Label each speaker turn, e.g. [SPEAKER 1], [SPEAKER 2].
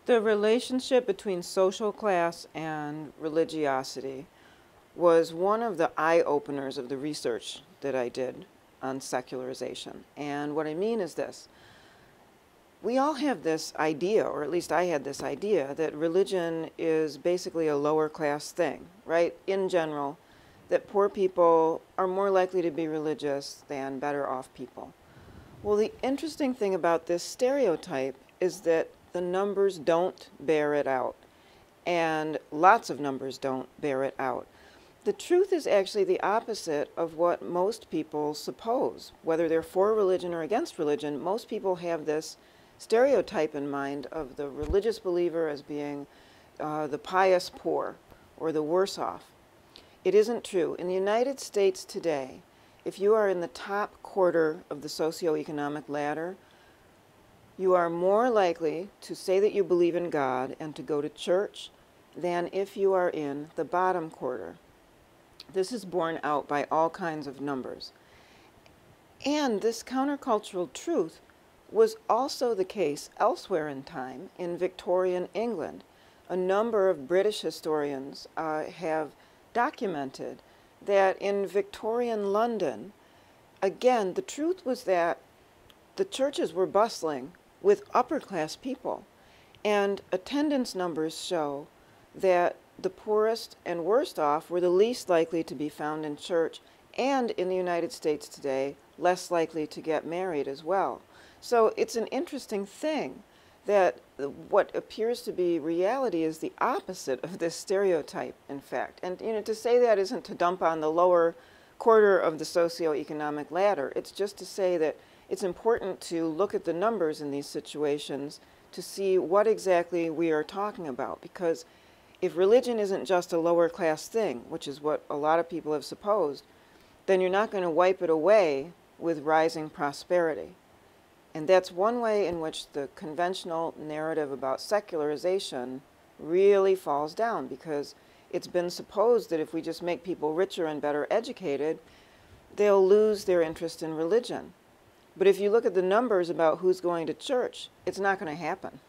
[SPEAKER 1] The relationship between social class and religiosity was one of the eye-openers of the research that I did on secularization. And what I mean is this. We all have this idea, or at least I had this idea, that religion is basically a lower class thing, right? In general, that poor people are more likely to be religious than better off people. Well, the interesting thing about this stereotype is that the numbers don't bear it out, and lots of numbers don't bear it out. The truth is actually the opposite of what most people suppose. Whether they're for religion or against religion, most people have this stereotype in mind of the religious believer as being the pious poor or the worse off. It isn't true. In the United States today, if you are in the top quarter of the socioeconomic ladder, you are more likely to say that you believe in God and to go to church than if you are in the bottom quarter. This is borne out by all kinds of numbers. And this countercultural truth was also the case elsewhere in time in Victorian England. A number of British historians have documented that in Victorian London, again, the truth was that the churches were bustling with upper-class people, and attendance numbers show that the poorest and worst off were the least likely to be found in church, and in the United States today, less likely to get married as well. So it's an interesting thing that what appears to be reality is the opposite of this stereotype, in fact. And to say that isn't to dump on the lower quarter of the socioeconomic ladder. It's just to say that it's important to look at the numbers in these situations to see what exactly we are talking about. Because if religion isn't just a lower class thing, which is what a lot of people have supposed, then you're not going to wipe it away with rising prosperity. And that's one way in which the conventional narrative about secularization really falls down, because it's been supposed that if we just make people richer and better educated, they'll lose their interest in religion. But if you look at the numbers about who's going to church, it's not going to happen.